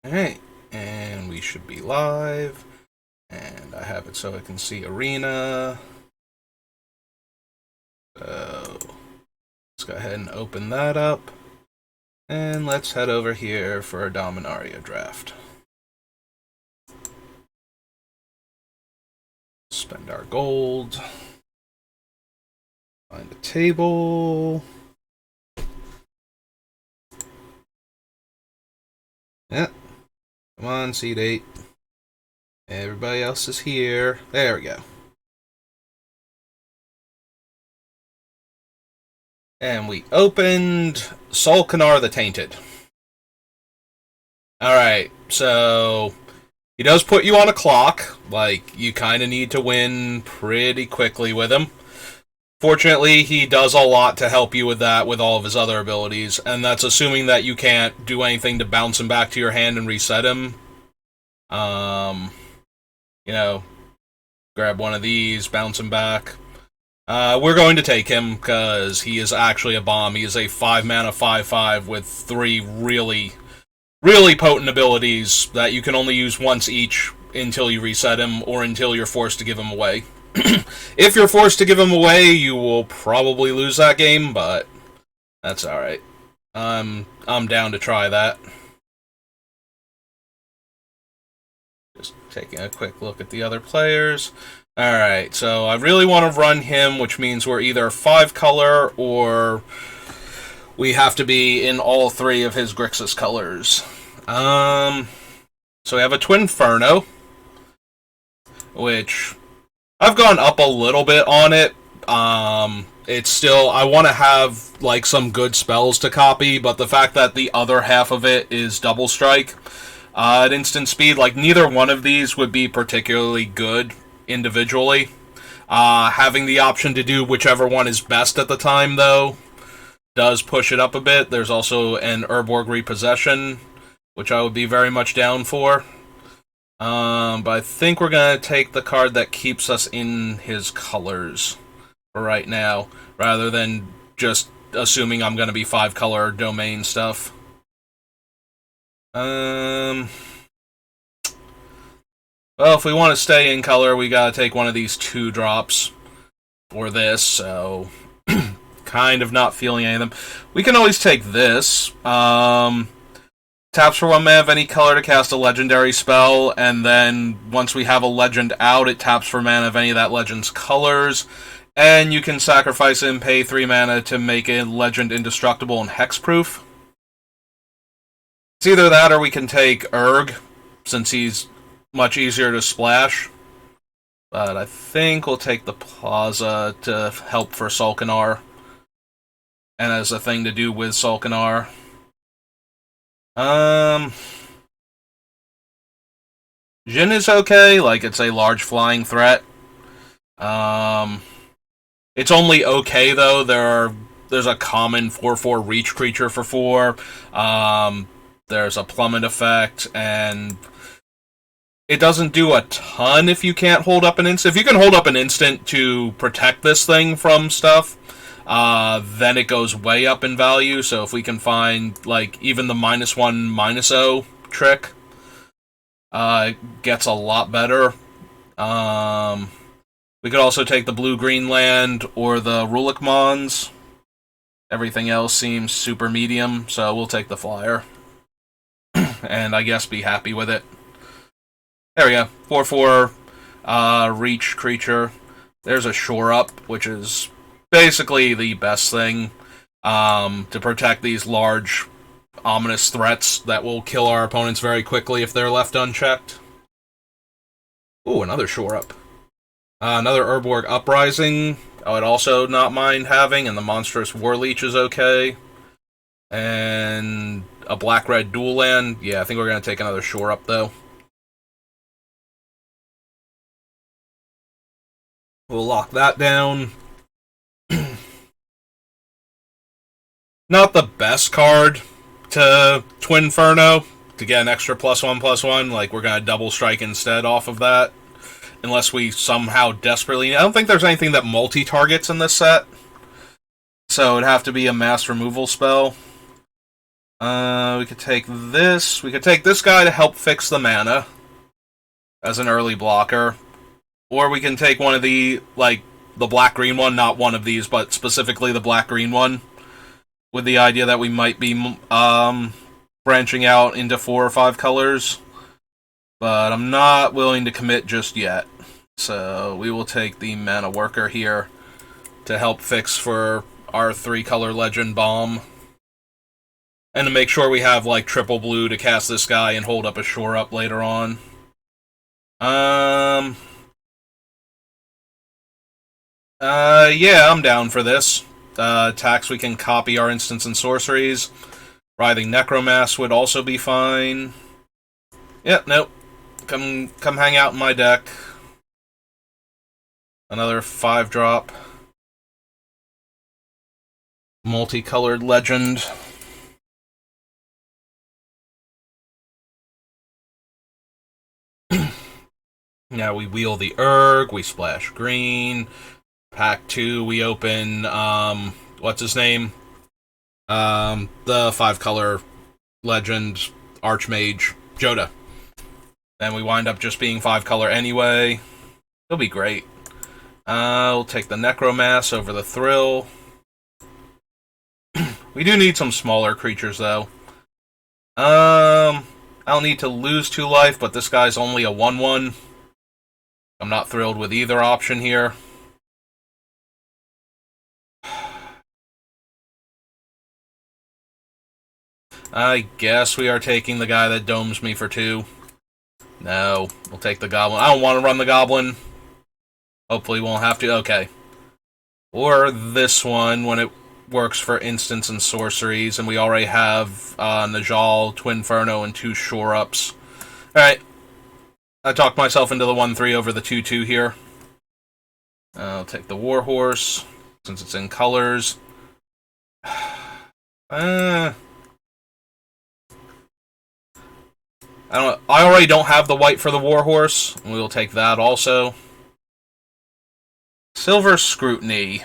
Alright, and we should be live. And I have it so I can see Arena. So let's go ahead and open that up. And let's head over here for a Dominaria draft. Spend our gold. Find a table. Yep. Come on, seat 8. Everybody else is here. There we go. And we opened Solkanar the Tainted. Alright, so he does put you on a clock. Like, you kind of need to win pretty quickly with him. Fortunately, he does a lot to help you with that with all of his other abilities, and that's assuming that you can't do anything to bounce him back to your hand and reset him. You know, grab one of these, bounce him back. We're going to take him, because he is actually a bomb. He is a 5-mana 5/5 with 3 really, really potent abilities that you can only use once each until you reset him, or until you're forced to give him away. If you're forced to give him away, you will probably lose that game, but that's alright. I'm down to try that. Just taking a quick look at the other players. Alright, so I really want to run him, which means we're either 5-color, or we have to be in all 3 of his Grixis colors. So we have a Twinferno, which I've gone up a little bit on it. It's still, I want to have, like, some good spells to copy, but the fact that the other half of it is double strike at instant speed, like, neither one of these would be particularly good individually. Having the option to do whichever one is best at the time, though, does push it up a bit. There's also an Urborg Repossession, which I would be very much down for. But I think we're going to take the card that keeps us in his colors for right now, rather than just assuming I'm going to be 5-color domain stuff. Well, if we want to stay in color, we got to take one of these 2-drops for this, so kind of not feeling any of them. We can always take this. Taps for 1 mana of any color to cast a legendary spell, and then once we have a legend out, it taps for mana of any of that legend's colors, and you can sacrifice it and pay 3 mana to make a legend indestructible and hexproof. It's either that or we can take Urg, since he's much easier to splash. But I think we'll take the Plaza to help for Solkanar, and as a thing to do with Solkanar. Jhin is okay, like, it's a large flying threat. It's only okay, though. There's a common 4/4 reach creature for 4. There's a plummet effect, and it doesn't do a ton if you can't hold up an instant. If you can hold up an instant to protect this thing from stuff, then it goes way up in value. So if we can find, like, even the -1, -0 trick, it gets a lot better. We could also take the blue-green land or the Rulik Mons. Everything else seems super medium, so we'll take the flyer. And I guess be happy with it. There we go. 4/4 reach creature. There's a Shore Up, which is basically the best thing to protect these large, ominous threats that will kill our opponents very quickly if they're left unchecked. Ooh, another Shore Up. Another Urborg Uprising, I would also not mind having, and the Monstrous Warleech is okay. And a black-red dual land. Yeah, I think we're going to take another Shore Up, though. We'll lock that down. Not the best card to Twinferno to get an extra +1/+1. Like, we're going to double strike instead off of that. Unless we somehow desperately... I don't think there's anything that multi-targets in this set. So it'd have to be a mass removal spell. We could take this. We could take this guy to help fix the mana as an early blocker. Or we can take one of the, like, the black-green one, not one of these, but specifically the black-green one, with the idea that we might be branching out into 4 or 5 colors. But I'm not willing to commit just yet. So we will take the Mana Worker here to help fix for our 3-color Legend Bomb. And to make sure we have, like, triple blue to cast this guy and hold up a Shore Up later on. Yeah, I'm down for this. Attacks, we can copy our instants and sorceries. Writhing Necromass would also be fine. Yeah, nope. Come hang out in my deck. Another 5-drop. Multicolored Legend. Now we wheel the Urg, we splash green. Pack 2, we open, what's his name? The 5-color Legend Archmage, Joda. Then we wind up just being 5-color anyway. It'll be great. We'll take the Necromass over the Thrill. We do need some smaller creatures, though. I don't need to lose 2 life, but this guy's only a 1/1. I'm not thrilled with either option here. I guess we are taking the guy that domes me for 2. No, we'll take the Goblin. I don't want to run the Goblin. Hopefully we won't have to. Okay. Or this one, when it works for instants and sorceries, and we already have Najal, Twinferno, and 2 Shore-Ups. Alright. I talked myself into the 1/3 over the 2/2 here. I'll take the Warhorse, since it's in colors. I already don't have the white for the Warhorse. We'll take that also. Silver Scrutiny.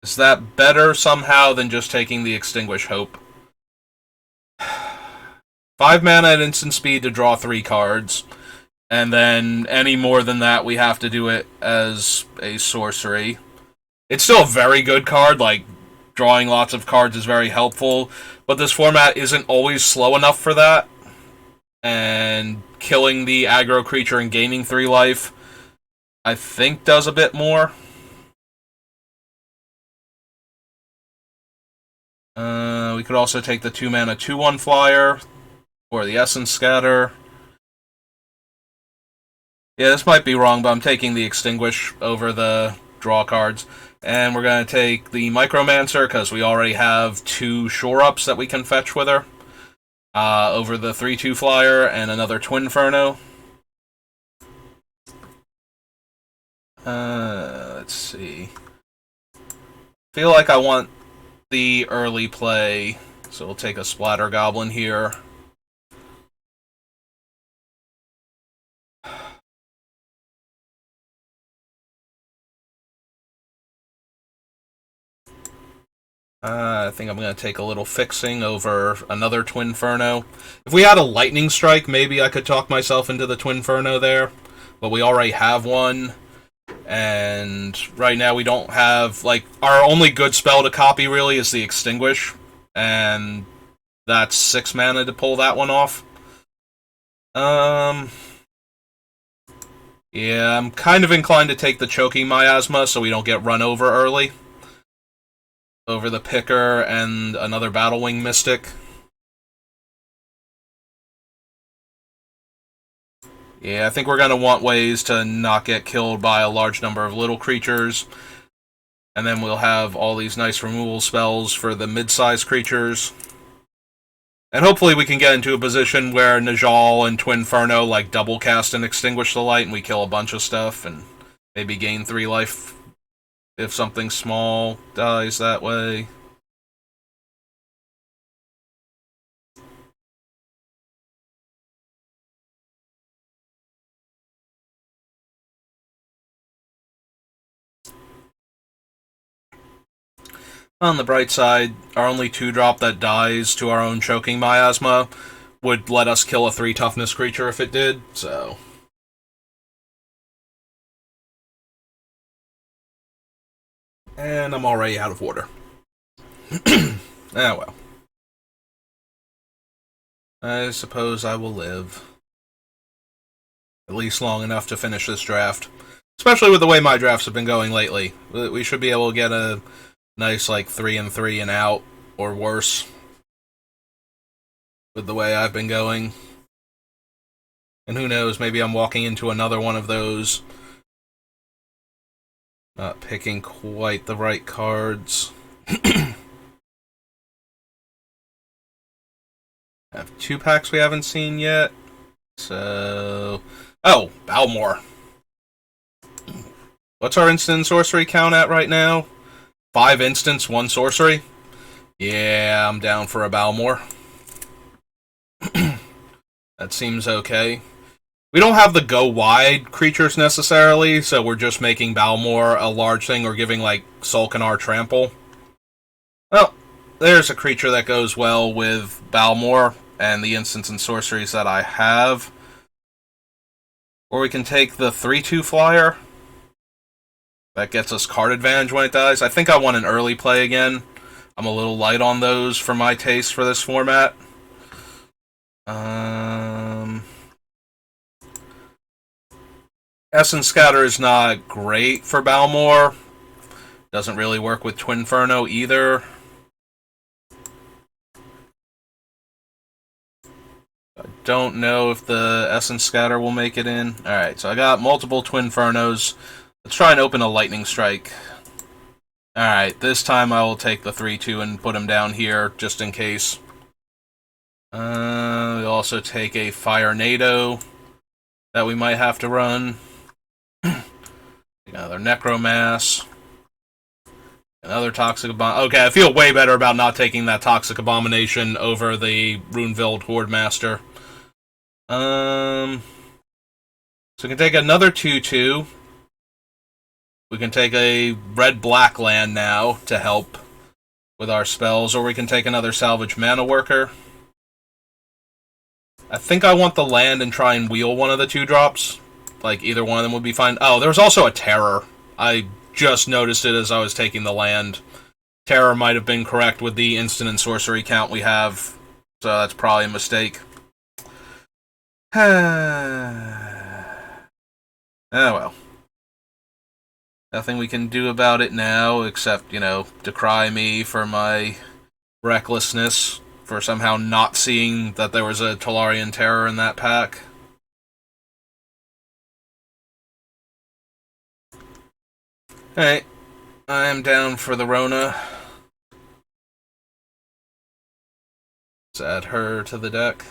Is that better somehow than just taking the Extinguish Hope? 5 mana at instant speed to draw 3 cards. And then any more than that, we have to do it as a sorcery. It's still a very good card, like, drawing lots of cards is very helpful, but this format isn't always slow enough for that. And killing the aggro creature and gaining 3 life, I think, does a bit more. We could also take the 2 mana 2/1 flyer, or the Essence Scatter. Yeah, this might be wrong, but I'm taking the Extinguish over the draw cards. And we're going to take the Micromancer, because we already have 2 Shore-Ups that we can fetch with her. Over the 3/2 flyer, and another Twinferno. Let's see. Feel like I want the early play, so we'll take a Splatter Goblin here. I think I'm going to take a little fixing over another Twinferno. If we had a Lightning Strike, maybe I could talk myself into the Twinferno there, but we already have one. And right now we don't have, like, our only good spell to copy really is the Extinguish, and that's 6 mana to pull that one off. Yeah, I'm kind of inclined to take the Choking Miasma so we don't get run over early. Over the Picker and another Battlewing Mystic. Yeah, I think we're going to want ways to not get killed by a large number of little creatures. And then we'll have all these nice removal spells for the mid-sized creatures. And hopefully we can get into a position where Najal and Twinferno, like, double cast and Extinguish the Light, and we kill a bunch of stuff, and maybe gain 3 life if something small dies that way. On the bright side, our only 2-drop that dies to our own choking miasma would let us kill a 3 toughness creature if it did, so. And I'm already out of order. Ah, well. I suppose I will live. At least long enough to finish this draft. Especially with the way my drafts have been going lately. We should be able to get a nice, 3-3 and out, or worse. With the way I've been going. And who knows, maybe I'm walking into another one of those. Not picking quite the right cards. Have 2 packs we haven't seen yet. So... Oh, Balmor. What's our instant sorcery count at right now? 5 instants, 1 sorcery? Yeah, I'm down for a Balmor. That seems okay. We don't have the go-wide creatures necessarily, so we're just making Balmor a large thing or giving, Sulkanar Trample. Well, there's a creature that goes well with Balmor and the instants and sorceries that I have. Or we can take the 3/2 flyer. That gets us card advantage when it dies. I think I want an early play again. I'm a little light on those for my taste for this format. Essence Scatter is not great for Balmor. Doesn't really work with Twinferno either. I don't know if the Essence Scatter will make it in. Alright, so I got multiple Twinfernos. Let's try and open a Lightning Strike. Alright, this time I will take the 3/2 and put him down here, just in case. We'll also take a Fire Nado that we might have to run. Another Necromass. Another Toxic Abomination. Okay, I feel way better about not taking that Toxic Abomination over the Runeveld Horde Master. So we can take another 2/2. We can take a red-black land now to help with our spells, or we can take another Salvage Mana Worker. I think I want the land and try and wheel one of the 2-drops. Either one of them would be fine. Oh, there's also a Terror. I just noticed it as I was taking the land. Terror might have been correct with the instant and sorcery count we have, so that's probably a mistake. Oh well. Nothing we can do about it now, except, decry me for my recklessness, for somehow not seeing that there was a Tolarian Terror in that pack. Alright, I am down for the Rona. Let's add her to the deck.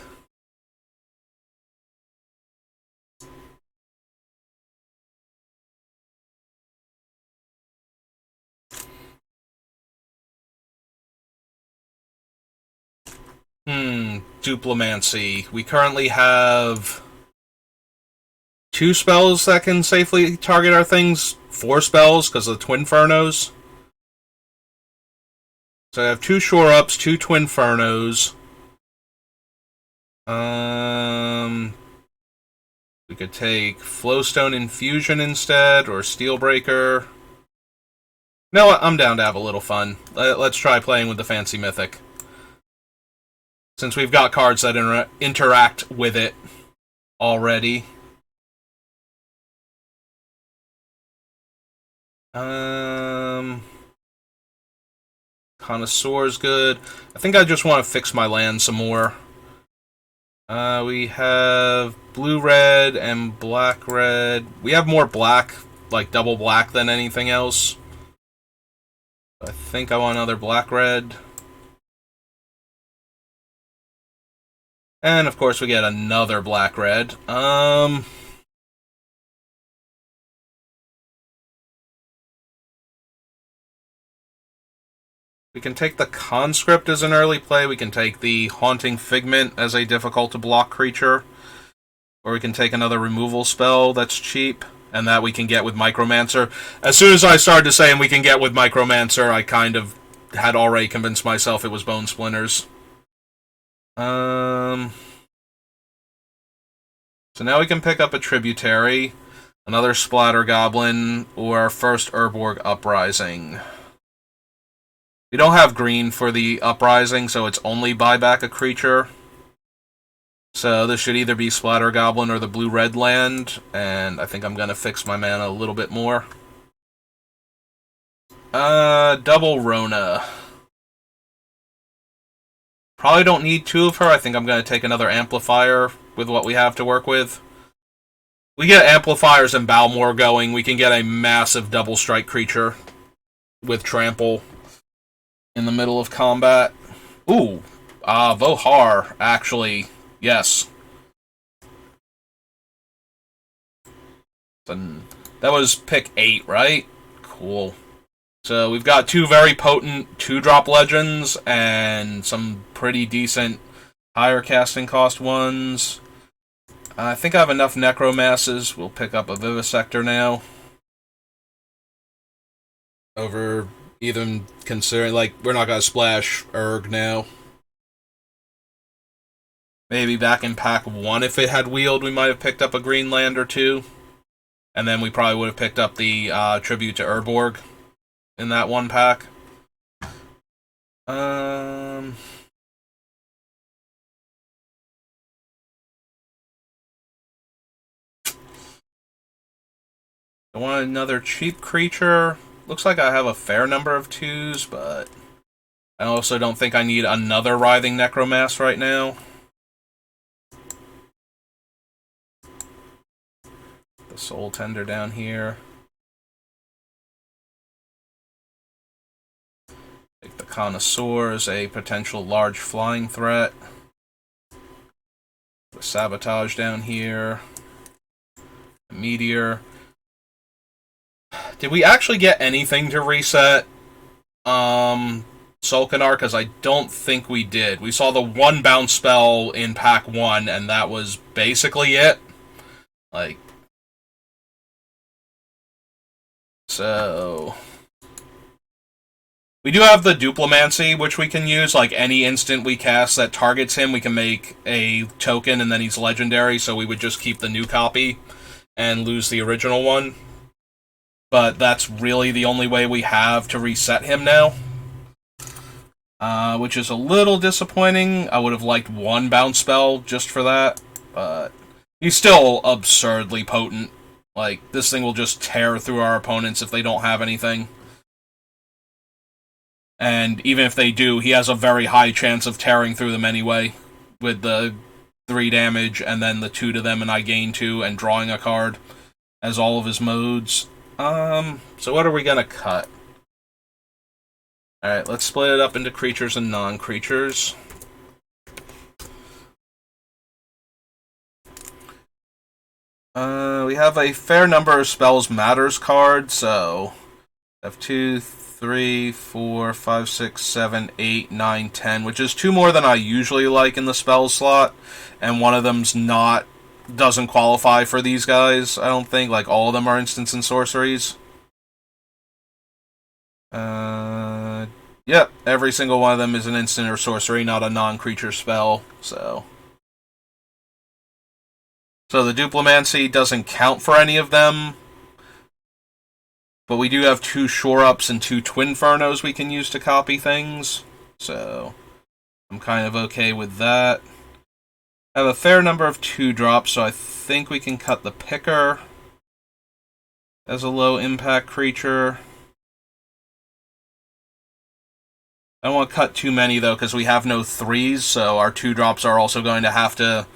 Duplimancy. We currently have 2 spells that can safely target our things. 4 spells because of the Twinfernos. So I have 2 Shore-Ups, 2 Twinfernos. We could take Flowstone Infusion instead, or Steelbreaker. You know what? I'm down to have a little fun. Let's try playing with the Fancy Mythic. Since we've got cards that interact with it already. Connoisseur's good. I think I just want to fix my land some more. We have blue-red and black-red. We have more black, double black than anything else. I think I want another black-red. And, of course, we get another black-red. We can take the Conscript as an early play. We can take the Haunting Figment as a difficult-to-block creature. Or we can take another removal spell that's cheap, and that we can get with Micromancer. As soon as I started saying we can get with Micromancer, I kind of had already convinced myself it was Bone Splinters. So now we can pick up a Tributary, another Splatter Goblin, or our first Urborg Uprising. We don't have green for the Uprising, so it's only buy back a creature. So this should either be Splatter Goblin or the blue-red land, and I think I'm going to fix my mana a little bit more. Double Rona. Probably don't need two of her. I think I'm going to take another Amplifier with what we have to work with. We get Amplifiers and Balmor going, we can get a massive double strike creature with Trample in the middle of combat. Ooh, Vohar, actually, yes. And that was pick 8, right? Cool. So we've got two very potent 2-drop legends and some pretty decent higher casting cost ones. I think I have enough Necromasses. We'll pick up a Vivisector now. Over even considering, like, we're not going to splash Urg now. Maybe back in pack 1, if it had wheeled, we might have picked up a green land or two. And then we probably would have picked up the Tribute to Urborg in that one pack. I want another cheap creature. Looks like I have a fair number of 2s, but I also don't think I need another Writhing Necromass right now. The Soul Tender down here. Take the Connoisseur as a potential large flying threat. The Sabotage down here. The Meteor. Did we actually get anything to reset Solkanar? Because I don't think we did. We saw the one bounce spell in pack 1, and that was basically it. Like, so we do have the Duplimancy, which we can use. Like, any instant we cast that targets him, we can make a token, and then he's legendary, so we would just keep the new copy and lose the original one. But that's really the only way we have to reset him now. Which is a little disappointing. I would have liked one bounce spell just for that. But he's still absurdly potent. Like, this thing will just tear through our opponents if they don't have anything. And even if they do, he has a very high chance of tearing through them anyway. With the 3 damage, and then the 2 to them, and I gain 2, and drawing a card as all of his modes. So what are we gonna cut? Alright, let's split it up into creatures and non-creatures. We have a fair number of Spells Matters cards, so I have 2, 3, 4, 5, 6, 7, 8, 9, 10, which is 2 more than I usually like in the spell slot, and one of them's doesn't qualify for these guys, I don't think. Like, all of them are instants and sorceries. Yep, every single one of them is an instant or sorcery, not a non-creature spell, so the Duplimancy doesn't count for any of them, but we do have 2 Shore-Ups and 2 Twinfernos we can use to copy things, so I'm kind of okay with that. I have a fair number of 2-drops, so I think we can cut the Picker as a low-impact creature. I don't want to cut too many, though, because we have no 3s, so our 2-drops are also going to have to...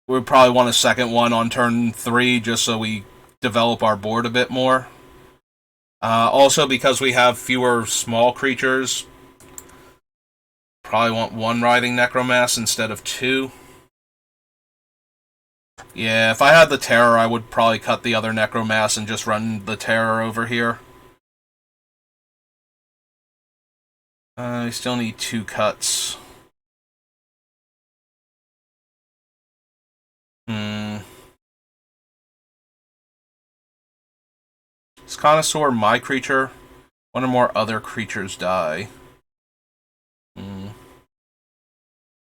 We probably want a second one on turn 3, just so we develop our board a bit more. Also, because we have fewer small creatures, probably want 1 Writhing Necromass instead of 2. Yeah, if I had the Terror, I would probably cut the other Necromass and just run the Terror over here. I still need 2 cuts. Is Connoisseur my creature? One or more other creatures die.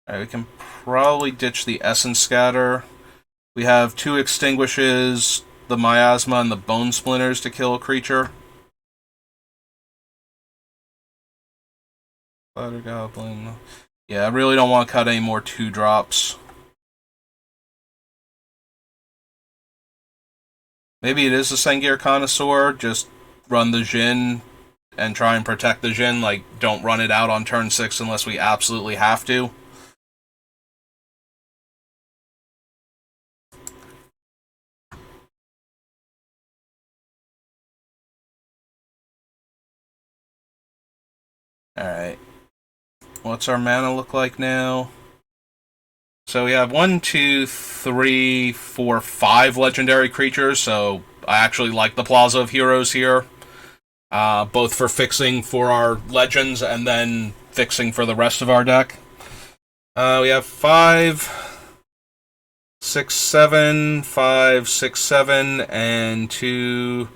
Alright, we can probably ditch the Essence Scatter. We have 2 Extinguishes, the Miasma, and the Bone Splinters to kill a creature. Spider Goblin. Yeah, I really don't want to cut any more 2-drops. Maybe it is a Sengir Connoisseur, just run the Jhin and try and protect the Jhin, like, don't run it out on turn 6 unless we absolutely have to. Alright. What's our mana look like now? So we have 1, 2, 3, 4, 5 legendary creatures, so I actually like the Plaza of Heroes here. Both for fixing for our legends and then fixing for the rest of our deck. We have 5, 6, 7, 5, 6, 7, and 2,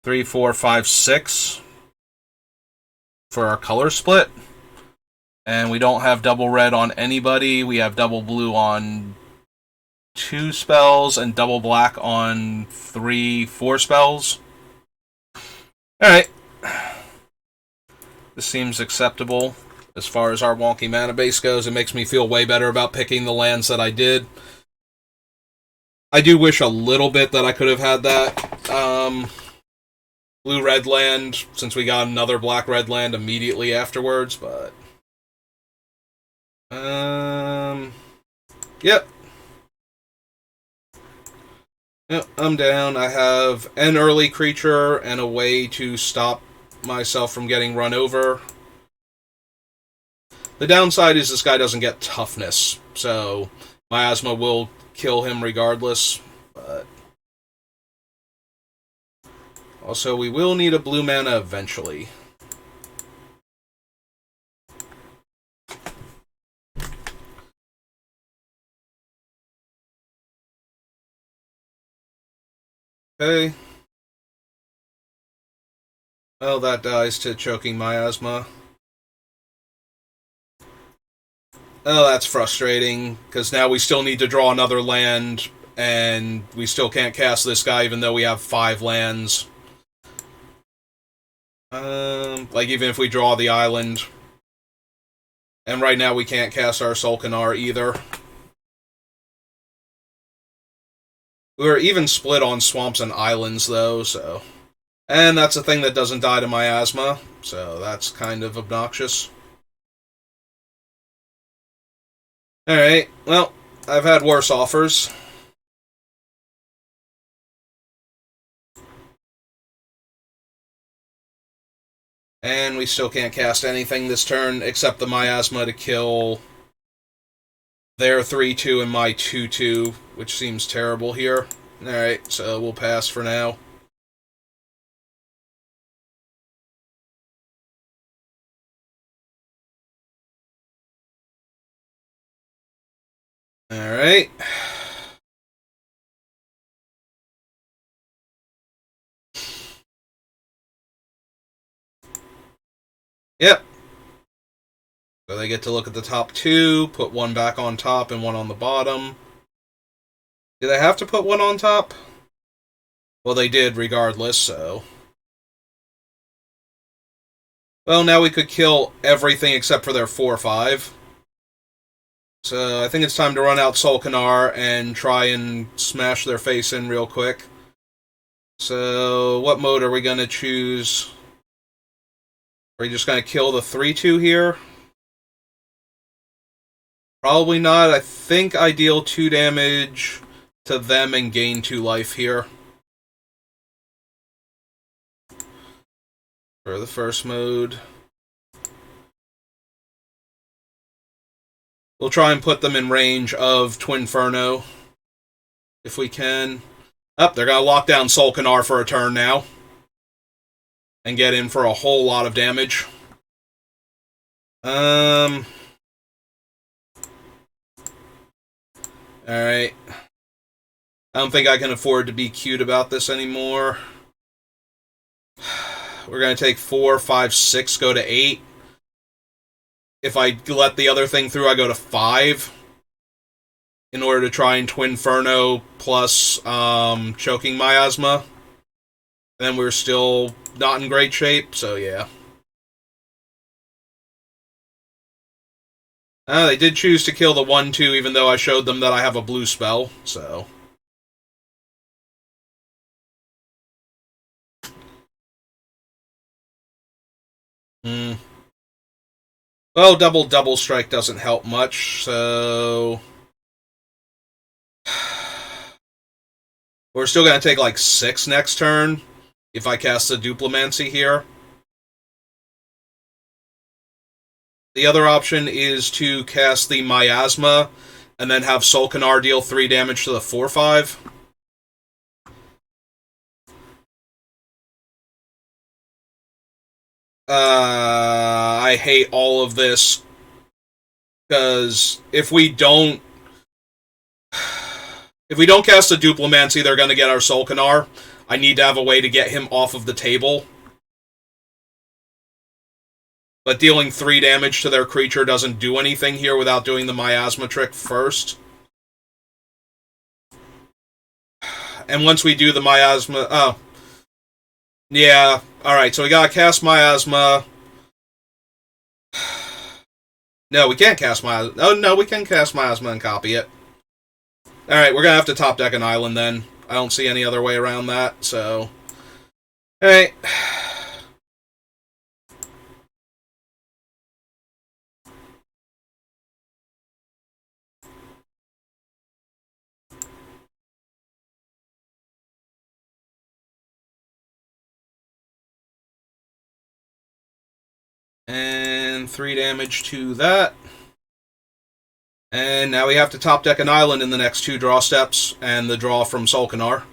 3, 4, 5, 6 for our color split. And we don't have double red on anybody. We have double blue on 2 spells and double black on 3, 4 spells. Alright. This seems acceptable as far as our wonky mana base goes. It makes me feel way better about picking the lands that I did. I do wish a little bit that I could have had that blue-red land, since we got another black-red land immediately afterwards, but... Yep. Yep, I'm down. I have an early creature and a way to stop myself from getting run over. The downside is this guy doesn't get toughness, so Miasma will kill him regardless, but... Also, we will need a blue mana eventually. Okay. Well, that dies to choking Miasma. Oh, that's frustrating, because now we still need to draw another land, and we still can't cast this guy even though we have 5 lands. Like, even if we draw the island. And right now we can't cast our Solkanar either. We were even split on swamps and islands, though, so... And that's a thing that doesn't die to Miasma, so that's kind of obnoxious. Alright, well, I've had worse offers. And we still can't cast anything this turn except the Miasma to kill their 3-2 and my 2-2, which seems terrible here. Alright, so we'll pass for now. Alright. Yep. So they get to look at the top 2, put one back on top and one on the bottom. Do they have to put one on top? Well, they did regardless, so... Well, now we could kill everything except for their 4-5. So I think it's time to run out Solkanar and try and smash their face in real quick. So what mode are we going to choose? Are we just going to kill the 3-2 here? Probably not. I think I deal 2 damage to them and gain 2 life here. For the first mode. We'll try and put them in range of Twinferno. If we can. Oh, they're going to lock down Solkanar for a turn now. And get in for a whole lot of damage. Alright. I don't think I can afford to be cute about this anymore. We're going to take 4, 5, 6, go to 8. if I let the other thing through, I go to 5 in order to try and Twinferno plus choking miasma. And then we're still not in great shape, so yeah. They did choose to kill the 1-2, even though I showed them that I have a blue spell, so. Well, double strike doesn't help much, so. We're still going to take like 6 next turn if I cast the Duplimancy here. The other option is to cast the Miasma and then have Solkanar deal 3 damage to the 4/5. I hate all of this because if we don't cast the Duplimancy, they're going to get our Solkanar. I need to have a way to get him off of the table. But dealing 3 damage to their creature doesn't do anything here without doing the Miasma trick first. And once we do the Miasma... Oh. Yeah. Alright, so we gotta cast Miasma. No, we can't cast Miasma. Oh, no, we can cast Miasma and copy it. Alright, we're gonna have to top deck an island then. I don't see any other way around that, so... Alright. And 3 damage to that. And now we have to top deck an island in the next 2 draw steps, and the draw from Solkanar.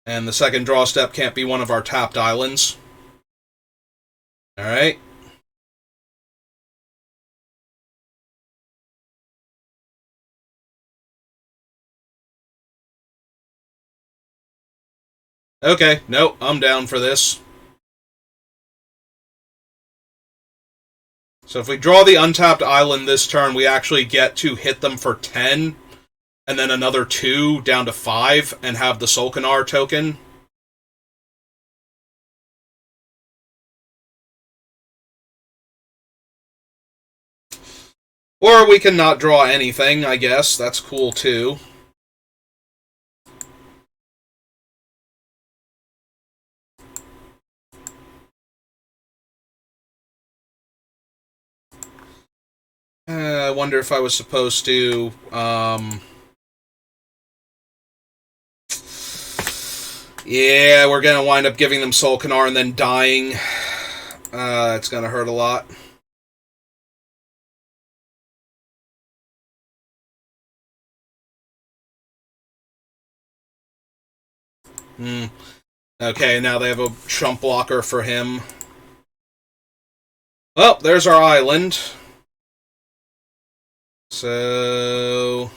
And the second draw step can't be one of our tapped islands. Alright. Okay, nope, I'm down for this. So if we draw the untapped island this turn, we actually get to hit them for 10, and then another 2 down to 5, and have the Solkanar token. Or we can not draw anything, I guess. That's cool, too. I wonder if I was supposed to, Yeah, we're gonna wind up giving them Solkanar and then dying. It's gonna hurt a lot. Okay, now they have a chump blocker for him. Well, there's our island. So...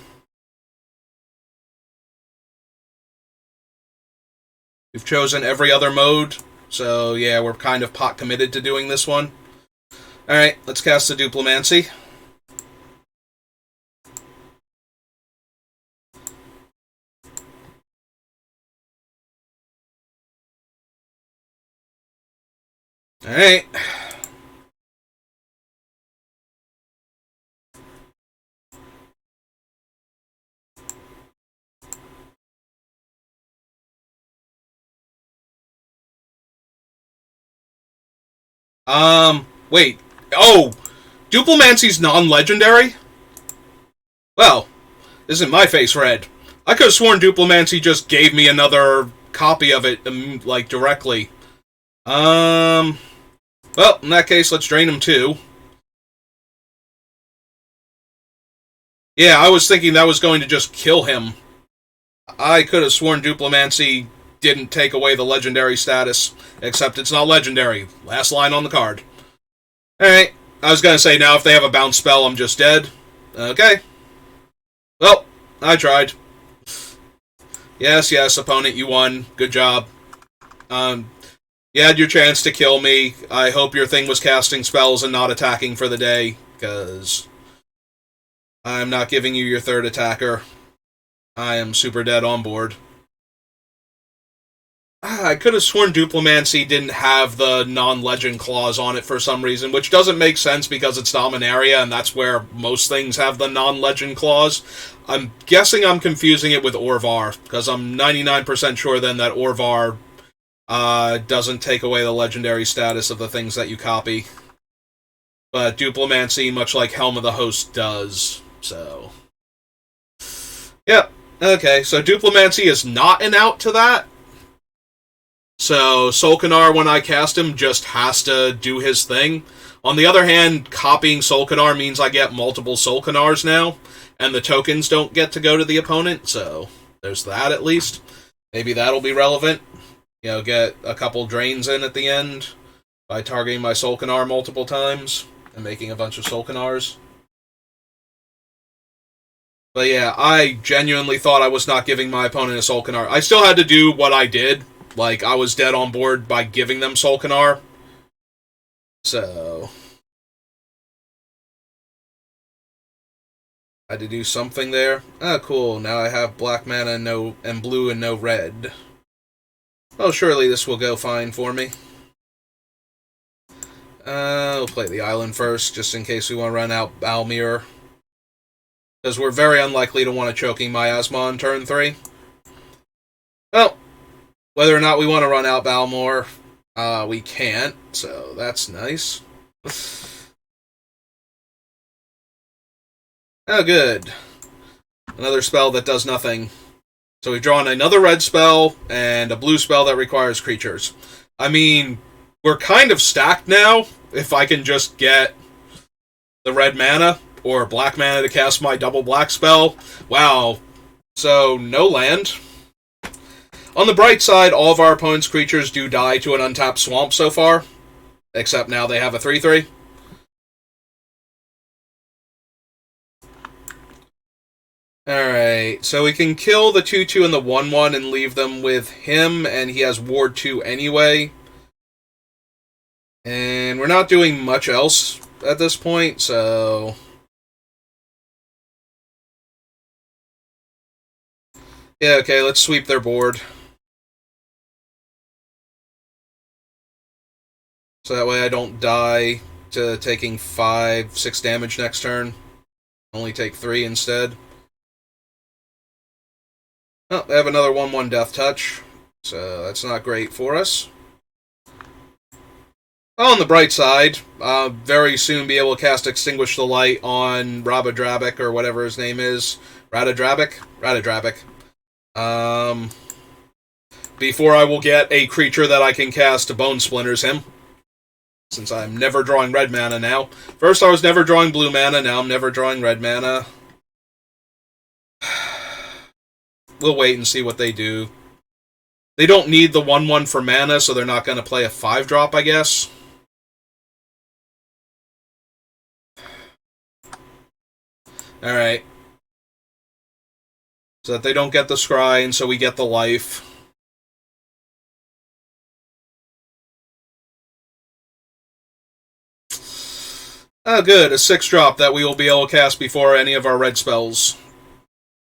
we've chosen every other mode, so yeah, we're kind of pot committed to doing this one. Alright, let's cast the Duplimancy. Alright. Wait. Oh! Duplimancy's non-legendary? Well, isn't my face red? I could have sworn Duplimancy just gave me another copy of it, like, directly. Well, in that case, let's drain him too. Yeah, I was thinking that was going to just kill him. I could have sworn Duplimancy didn't take away the legendary status, except it's not legendary. Last line on the card. Alright, I was gonna say now if they have a bounce spell, I'm just dead. Okay. Well, I tried. Yes, yes, opponent, you won. Good job. Um, you had your chance to kill me. I hope your thing was casting spells and not attacking for the day, because I'm not giving you your third attacker. I am super dead on board. I could have sworn Duplimancy didn't have the non-legend clause on it for some reason, which doesn't make sense because it's Dominaria, and that's where most things have the non-legend clause. I'm guessing I'm confusing it with Orvar, because I'm 99% sure then that Orvar doesn't take away the legendary status of the things that you copy. But Duplimancy, much like Helm of the Host, does. So, yep. Okay, so Duplimancy is not an out to that. So Solkanar, when I cast him, just has to do his thing. On the other hand, copying Solkanar means I get multiple Solkanars now, and the tokens don't get to go to the opponent, so there's that at least. Maybe that'll be relevant. You know, get a couple drains in at the end by targeting my Solkanar multiple times and making a bunch of Solkanars. But yeah, I genuinely thought I was not giving my opponent a Solkanar. I still had to do what I did. Like, I was dead on board by giving them Solkanar. So, I had to do something there. Ah, cool. Now I have black mana and blue and no red. Oh, surely this will go fine for me. We'll play the island first, just in case we want to run out Balmir. Because we're very unlikely to want to choking Miasma on turn 3. Well, whether or not we want to run out Balmor, we can't, so that's nice. Oh, good. Another spell that does nothing. So we've drawn another red spell, and a blue spell that requires creatures. I mean, we're kind of stacked now, if I can just get the red mana, or black mana to cast my double black spell. Wow. So, no land. On the bright side, all of our opponent's creatures do die to an untapped swamp so far. Except now they have a 3/3. Alright, so we can kill the 2/2 and the 1/1 and leave them with him, and he has Ward 2 anyway. And we're not doing much else at this point, so... yeah, okay, let's sweep their board. So that way I don't die to taking 5-6 damage next turn. Only take 3 instead. Oh, they have another 1/1 Death Touch, so that's not great for us. On the bright side, very soon be able to cast Extinguish the Light on Rabadrabic, or whatever his name is. Radadrabic? Radadrabic. Before I will get a creature that I can cast to Bone Splinters him. Since I'm never drawing red mana now. First I was never drawing blue mana, now I'm never drawing red mana. We'll wait and see what they do. They don't need the 1/1 for mana, so they're not going to play a 5-drop, I guess. Alright. So that they don't get the scry, and so we get the life. Oh, good. A 6-drop that we will be able to cast before any of our red spells.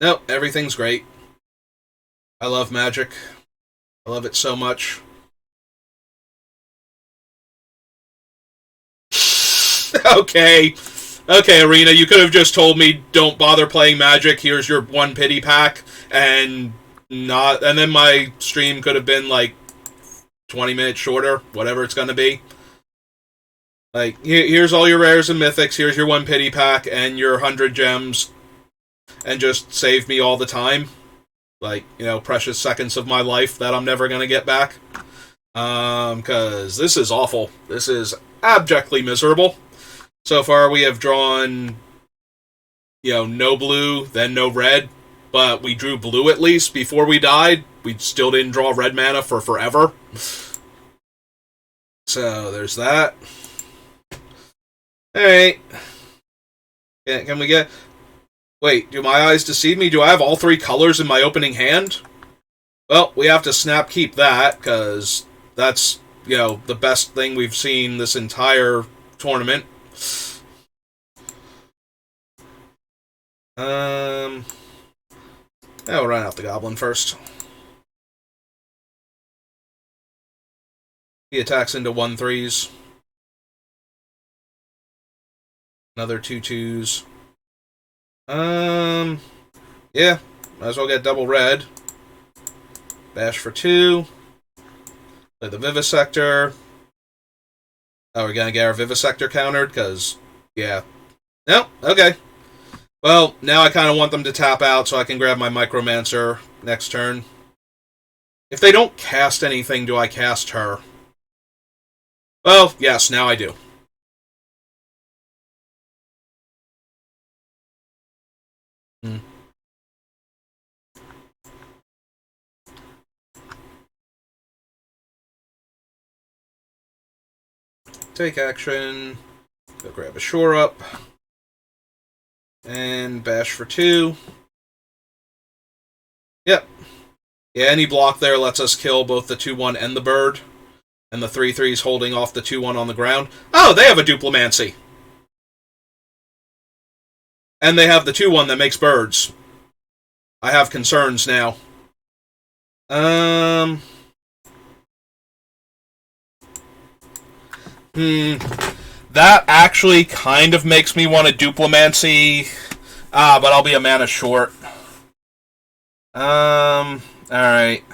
Nope, everything's great. I love Magic. I love it so much. Okay. Okay, Arena, you could have just told me, don't bother playing Magic, here's your 1 pity pack, and then my stream could have been, like, 20 minutes shorter, whatever it's gonna be. Like, here's all your rares and mythics, here's your 1 pity pack, and your 100 gems, and just save me all the time. Like, you know, precious seconds of my life that I'm never gonna get back. Because this is awful. This is abjectly miserable. So far we have drawn, you know, no blue, then no red, but we drew blue at least before we died. We still didn't draw red mana for forever. So, there's that. Alright. Can we get... wait, do my eyes deceive me? Do I have all 3 colors in my opening hand? Well, we have to snap keep that, because that's, the best thing we've seen this entire tournament. We'll run out the goblin first. He attacks into 1/3s. Another 2/2s. Yeah, might as well get double red. Bash for 2. Play the Vivisector. Oh, we're gonna get our Vivisector countered, because, yeah. No, okay. Well, now I kind of want them to tap out so I can grab my Micromancer next turn. If they don't cast anything, do I cast her? Well, yes, now I do. Take action. Go grab a Shore Up. And bash for 2. Yep. Yeah, any block there lets us kill both the 2/1 and the bird. And the 3/3's holding off the 2/1 on the ground. Oh, they have a Duplimancy. And they have the 2/1 that makes birds. I have concerns now. That actually kind of makes me want a Duplimancy. But I'll be a mana short. Alright.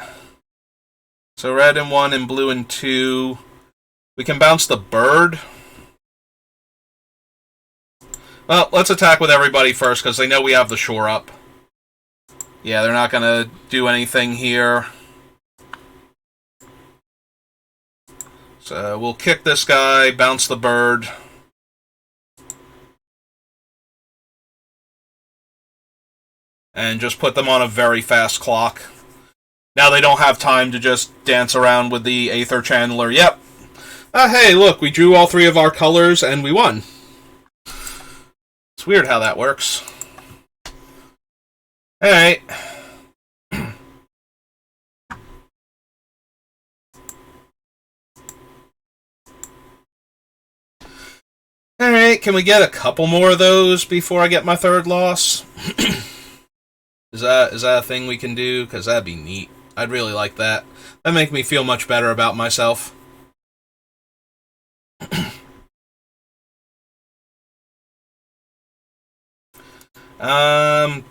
So red in 1 and blue in 2. We can bounce the bird. Well, let's attack with everybody first, because they know we have the Shore Up. Yeah, they're not gonna do anything here. So we'll kick this guy, bounce the bird. And just put them on a very fast clock. Now they don't have time to just dance around with the Aether Channeler. Yep. Hey, look, we drew all 3 of our colors and we won. It's weird how that works. Alright. Alright, can we get a couple more of those before I get my 3rd loss? Is that a thing we can do? Because that'd be neat. I'd really like that. That'd make me feel much better about myself.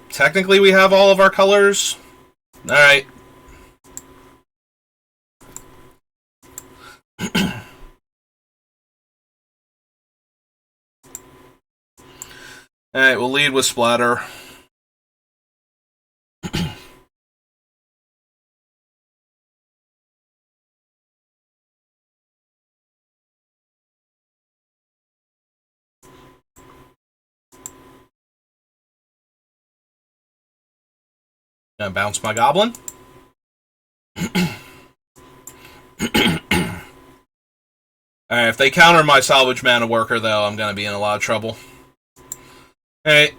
Technically we have all of our colors. Alright. Alright, we'll lead with Splatter. Gonna bounce my goblin. Alright, if they counter my Salvage Mana Worker, though, I'm gonna be in a lot of trouble. Alright.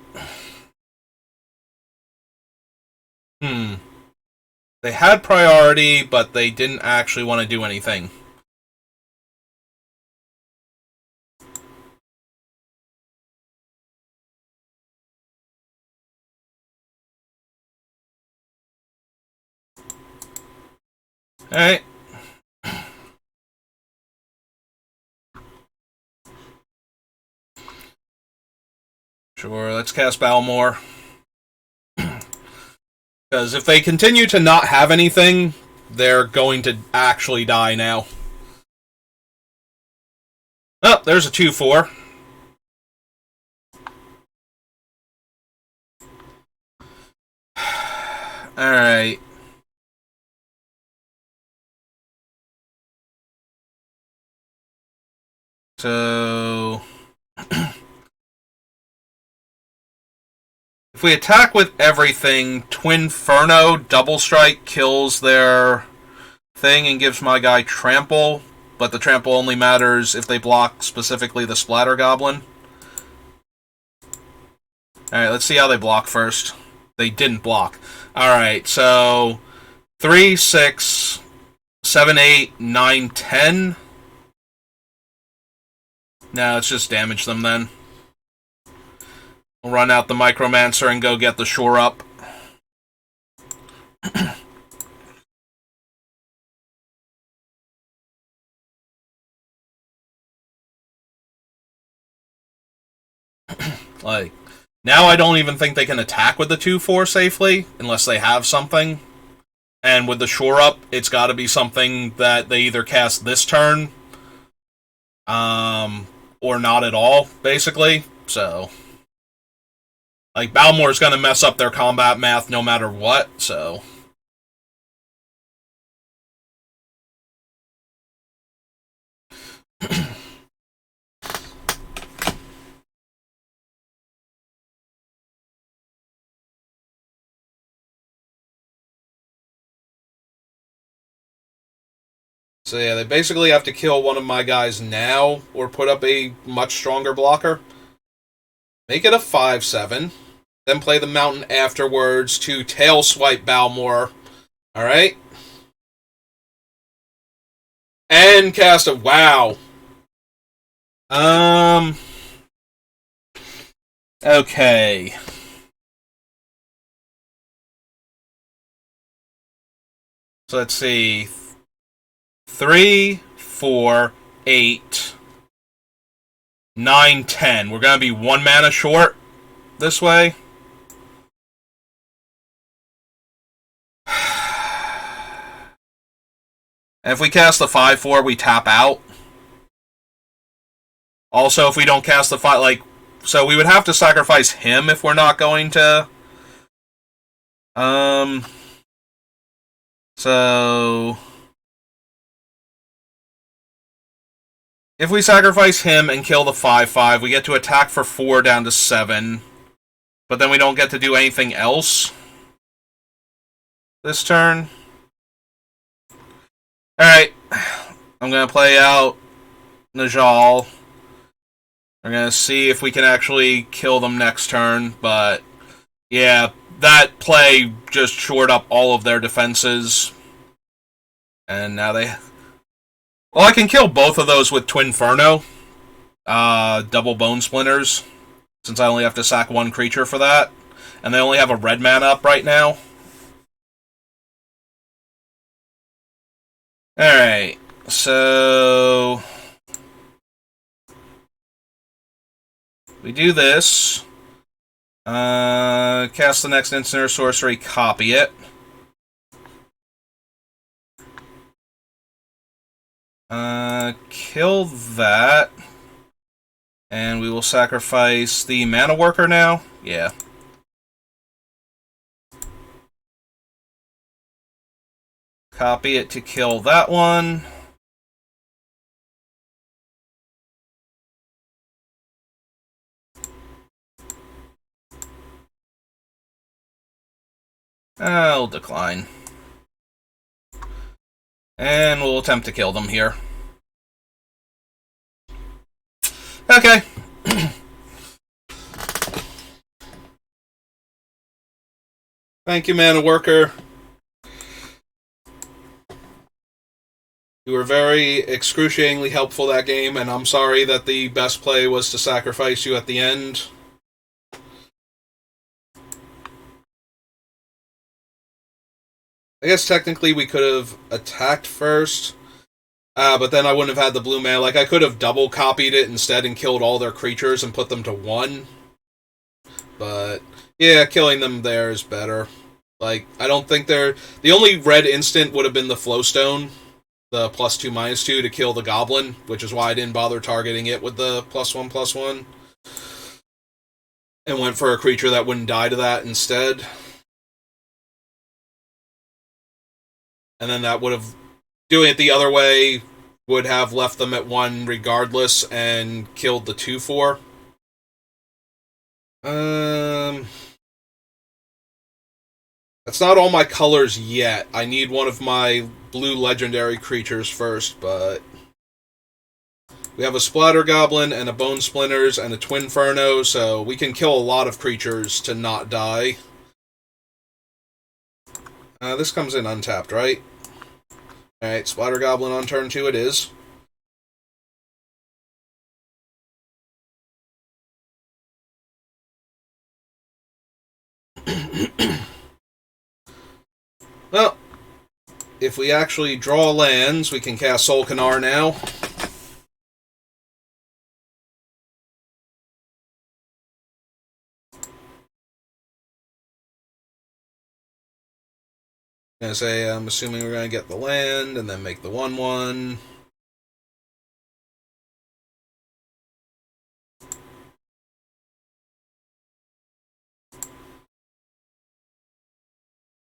They had priority, but they didn't actually want to do anything. Alright. Sure, let's cast Balmor. Because if they continue to not have anything, they're going to actually die now. Oh, there's a 2/4. Alright. So... if we attack with everything, Twinferno Double Strike kills their thing and gives my guy Trample, but the Trample only matters if they block specifically the Splatter Goblin. Alright, let's see how they block first. They didn't block. Alright, so 3, 6, 7, 8, 9, 10. No, let's just damage them then. We'll run out the Micromancer and go get the Shore Up. Like, now I don't even think they can attack with the 2-4 safely, unless they have something. And with the Shore Up, it's got to be something that they either cast this turn, or not at all, basically. So, like, Balmore's going to mess up their combat math no matter what, so... So yeah, they basically have to kill one of my guys now, or put up a much stronger blocker. Make it a 5-7. Then play the mountain afterwards to tail swipe Balmore. Alright? And cast it. Wow. Okay. So let's see. 3, 4, 8, 9, 10. We're going to be 1 mana short this way. And if we cast the 5-4, we tap out. Also, if we don't cast the 5, like... So we would have to sacrifice him if we're not going to... So... If we sacrifice him and kill the 5-5, we get to attack for 4 down to 7. But then we don't get to do anything else this turn. Alright. I'm going to play out Najal. We're going to see if we can actually kill them next turn. But, yeah, that play just shored up all of their defenses. And now they... Well, I can kill both of those with Twinferno. Double Bone Splinters. Since I only have to sack 1 creature for that. And they only have a red mana up right now. Alright. So... we do this. Cast the next instant or sorcery, copy it. Kill that. And we will sacrifice the Mana Worker now. Yeah. Copy it to kill that one. I'll decline. And we'll attempt to kill them here. Okay. Thank you, Mana Worker. You were very excruciatingly helpful that game, and I'm sorry that the best play was to sacrifice you at the end. I guess technically we could have attacked first, but then I wouldn't have had the blue mana. Like, I could have double copied it instead and killed all their creatures and put them to 1. But, yeah, killing them there is better. Like, I don't think they're... The only red instant would have been the Flowstone, the +2/-2 to kill the Goblin, which is why I didn't bother targeting it with the +1/+1. And went for a creature that wouldn't die to that instead. And then that would have... Doing it the other way would have left them at 1 regardless and killed the 2/4. That's not all my colors yet. I need one of my blue legendary creatures first, but... We have a Splatter Goblin and a Bone Splinters and a Twinferno, so we can kill a lot of creatures to not die. This comes in untapped, right? Alright, Splatter Goblin on turn 2 it is. Well, if we actually draw lands, we can cast Solkanar now. I'm assuming we're going to get the land, and then make the 1/1.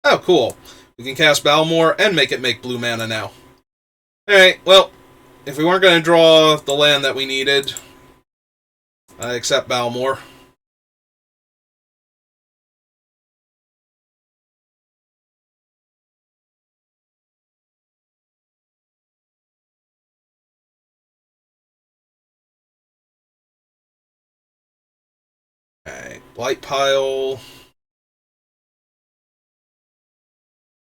Oh, cool. We can cast Balmor and make it make blue mana now. Alright, well, if we weren't going to draw the land that we needed, I accept Balmor. Alright, Blight Pile.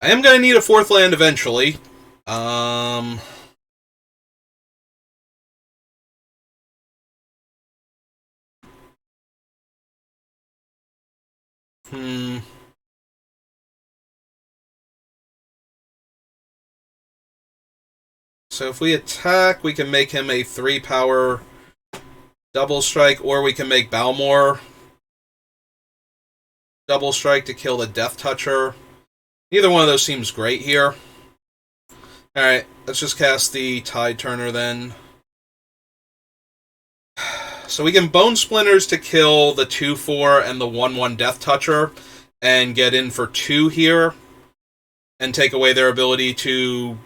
I am going to need a 4th land eventually. So if we attack, we can make him a 3-power double strike, or we can make Balmor double strike to kill the Death Toucher. Neither one of those seems great here. Alright, let's just cast the Tide Turner then. So we can Bone Splinters to kill the 2/4 and the 1/1 Death Toucher, and get in for 2 here, and take away their ability to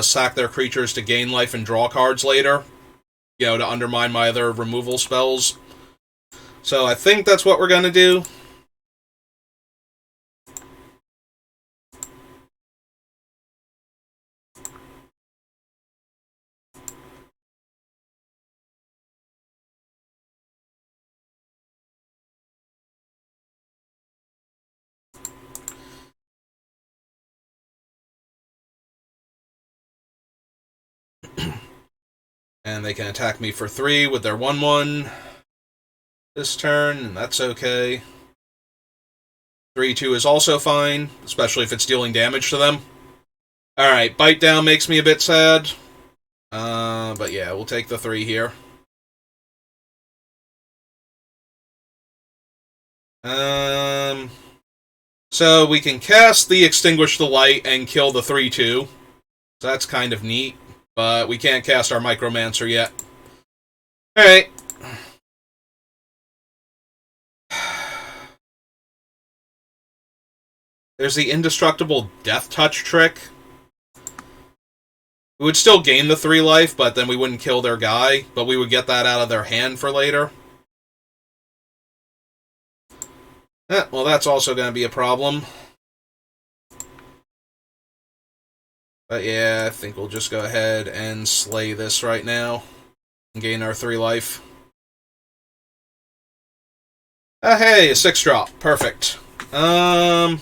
sack their creatures to gain life and draw cards later. You know, to undermine my other removal spells. So I think that's what we're going to do. And they can attack me for 3 with their 1/1 this turn, and that's okay. 3/2 is also fine, especially if it's dealing damage to them. Alright, Bite Down makes me a bit sad. But yeah, we'll take the 3 here. So we can cast the Extinguish the Light and kill the 3/2. So that's kind of neat. But we can't cast our Micromancer yet. Alright. There's the Indestructible Death Touch trick. We would still gain the 3 life, but then we wouldn't kill their guy. But we would get that out of their hand for later. Well, that's also going to be a problem. But yeah, I think we'll just go ahead and slay this right now. And gain our 3 life. Hey, a 6-drop. Perfect. Alright.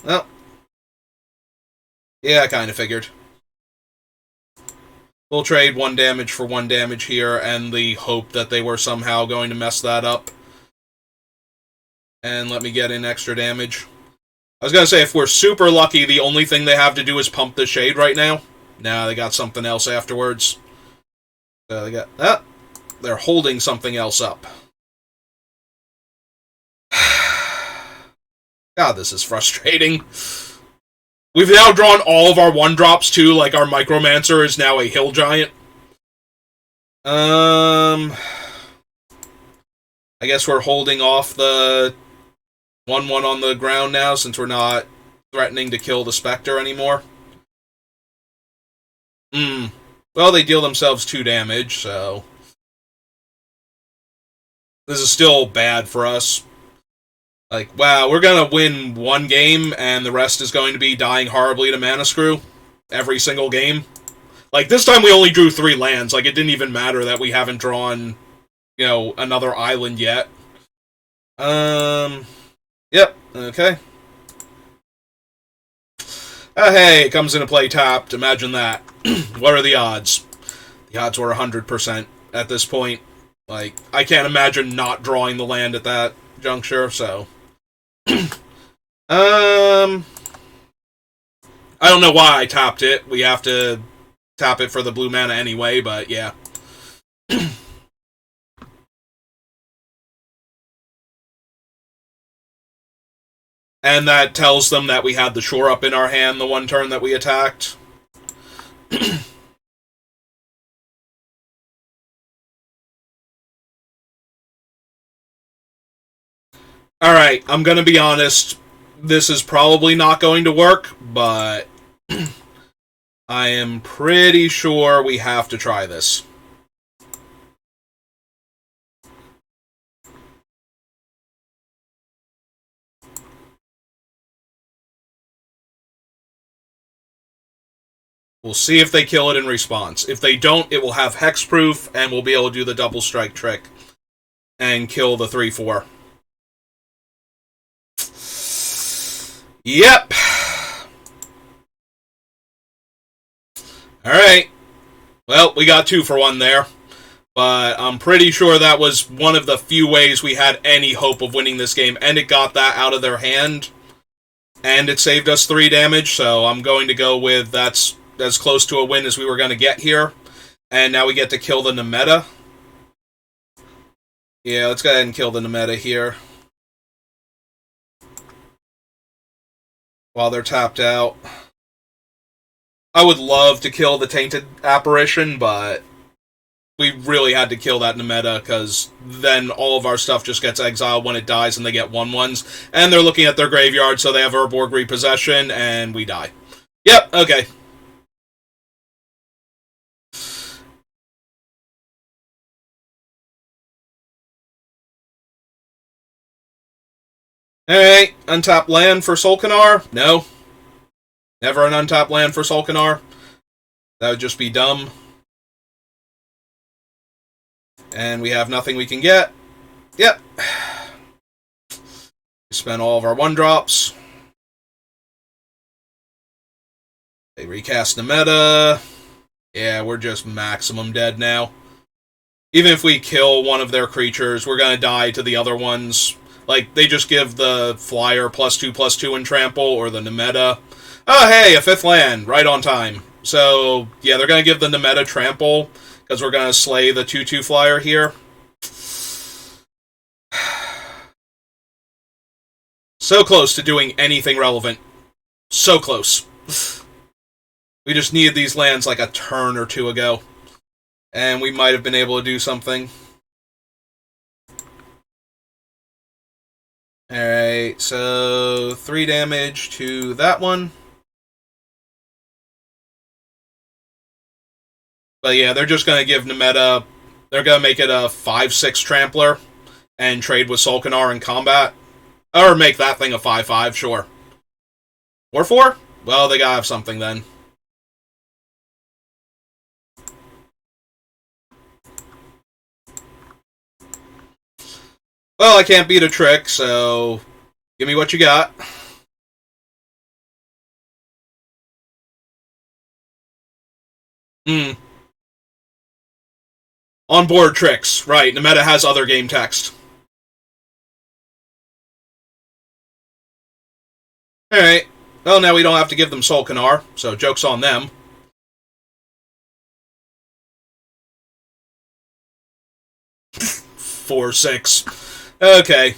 Well. Yeah, I kind of figured. We'll trade 1 damage for 1 damage here, and the hope that they were somehow going to mess that up. And let me get in extra damage. I was going to say, if we're super lucky, the only thing they have to do is pump the Shade right now. Nah, they got something else afterwards. So they got... they're holding something else up. God, this is frustrating. We've now drawn all of our 1-drops too, like our Micromancer is now a Hill Giant. I guess we're holding off the 1/1 on the ground now, since we're not threatening to kill the Spectre anymore. Well, they deal themselves 2 damage, so... this is still bad for us. Like, wow, we're gonna win 1 game, and the rest is going to be dying horribly to Mana Screw. Every single game. Like, this time we only drew 3 lands. Like, it didn't even matter that we haven't drawn, you know, another island yet. Yep, okay. Hey, it comes into play tapped. Imagine that. What are the odds? The odds were 100% at this point. Like, I can't imagine not drawing the land at that juncture, so. I don't know why I tapped it. We have to tap it for the blue mana anyway, but yeah. And that tells them that we had the shore up in our hand the one turn that we attacked. Alright, I'm gonna be honest. This is probably not going to work, but I am pretty sure we have to try this. We'll see if they kill it in response. If they don't, it will have hexproof, and we'll be able to do the double strike trick and kill the 3/4. Yep. Alright. Well, we got 2 for 1 there. But I'm pretty sure that was one of the few ways we had any hope of winning this game. And it got that out of their hand. And it saved us 3 damage. So I'm going to go with that's as close to a win as we were going to get here. And now we get to kill the Nemeta. Yeah, let's go ahead and kill the Nemeta here. While they're tapped out. I would love to kill the Tainted Apparition, but we really had to kill that Nemeta, because then all of our stuff just gets exiled when it dies and they get 1/1s. And they're looking at their graveyard, so they have Urborg Repossession, and we die. Yep, okay. Alright, untap land for Solkanar? No. Never an untap land for Solkanar. That would just be dumb. And we have nothing we can get. Yep. We spent all of our 1-drops. They recast the meta. Yeah, we're just maximum dead now. Even if we kill one of their creatures, we're gonna die to the other ones. Like, they just give the flyer +2/+2 in trample, or the Nemeta. Oh, hey, a 5th land, right on time. So, yeah, they're gonna give the Nemeta trample, because we're gonna slay the 2/2 flyer here. So close to doing anything relevant. So close. We just needed these lands like a turn or 2 ago. And we might have been able to do something. Alright, so 3 damage to that one. But yeah, they're just going to give Nemeta... They're going to make it a 5/6 Trampler and trade with Solkanar in combat. Or make that thing a 5/5, sure. Or 4? Well, they gotta have something then. Well, I can't beat a trick, so give me what you got. On board tricks, right. Nemeta has other game text. Alright. Well, now we don't have to give them Solkanar, so joke's on them. Four, 6. Okay.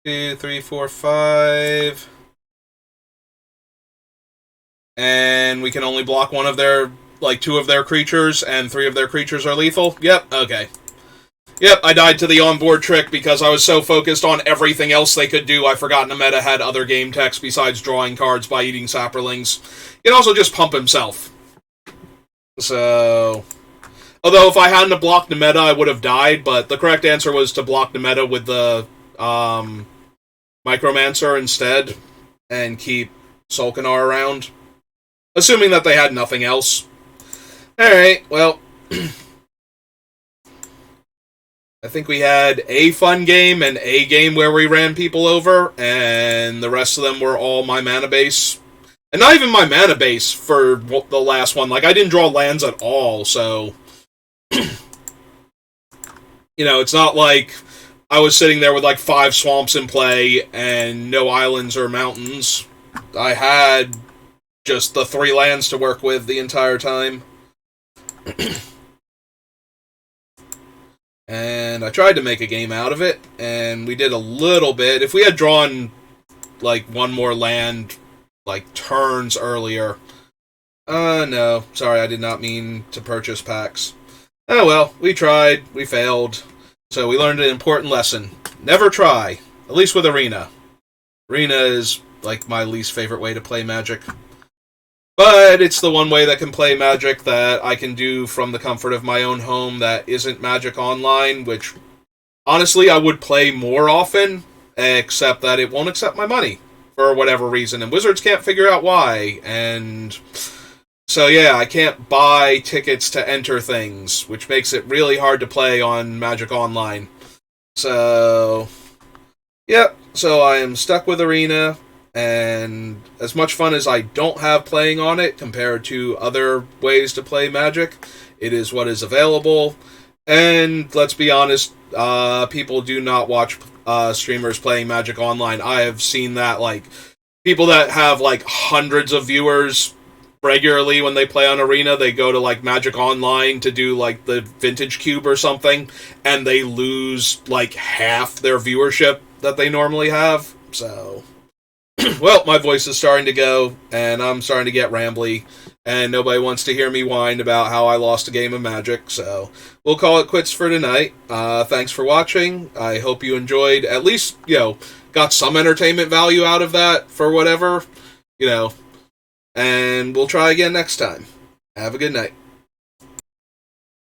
2, 3, 4, 5. And we can only block one of their, like, 2 of their creatures, and 3 of their creatures are lethal? Yep, okay. Yep, I died to the onboard trick because I was so focused on everything else they could do, I forgot Nemeta had other game text besides drawing cards by eating Saprolings. He can also just pump himself. So... Although, if I hadn't blocked Nemeta, I would have died, but the correct answer was to block Nemeta with the Micromancer instead, and keep Solkanar around. Assuming that they had nothing else. Alright, well... I think we had a fun game and a game where we ran people over, and the rest of them were all my mana base. And not even my mana base for the last one. Like, I didn't draw lands at all, so... it's not like I was sitting there with, like, 5 swamps in play and no islands or mountains. I had just the 3 lands to work with the entire time. And I tried to make a game out of it, and we did a little bit. If we had drawn, like, one more land, like, turns earlier... no. Sorry, I did not mean to purchase packs. Oh well, we tried, we failed. So we learned an important lesson. Never try. At least with Arena. Arena is, like, my least favorite way to play Magic. But it's the one way that can play Magic that I can do from the comfort of my own home that isn't Magic Online, which, honestly, I would play more often, except that it won't accept my money, for whatever reason, and Wizards can't figure out why, and... So yeah, I can't buy tickets to enter things, which makes it really hard to play on Magic Online. So... Yep, so I am stuck with Arena... And as much fun as I don't have playing on it compared to other ways to play Magic, it is what is available. And let's be honest, people do not watch streamers playing Magic Online. I have seen that, like, people that have, like, hundreds of viewers regularly when they play on Arena, they go to, like, Magic Online to do, like, the Vintage Cube or something, and they lose, like, half their viewership that they normally have. So... Well, my voice is starting to go, and I'm starting to get rambly, and nobody wants to hear me whine about how I lost a game of Magic, so we'll call it quits for tonight. Thanks for watching. I hope you enjoyed, at least, got some entertainment value out of that, for whatever, and we'll try again next time. Have a good night.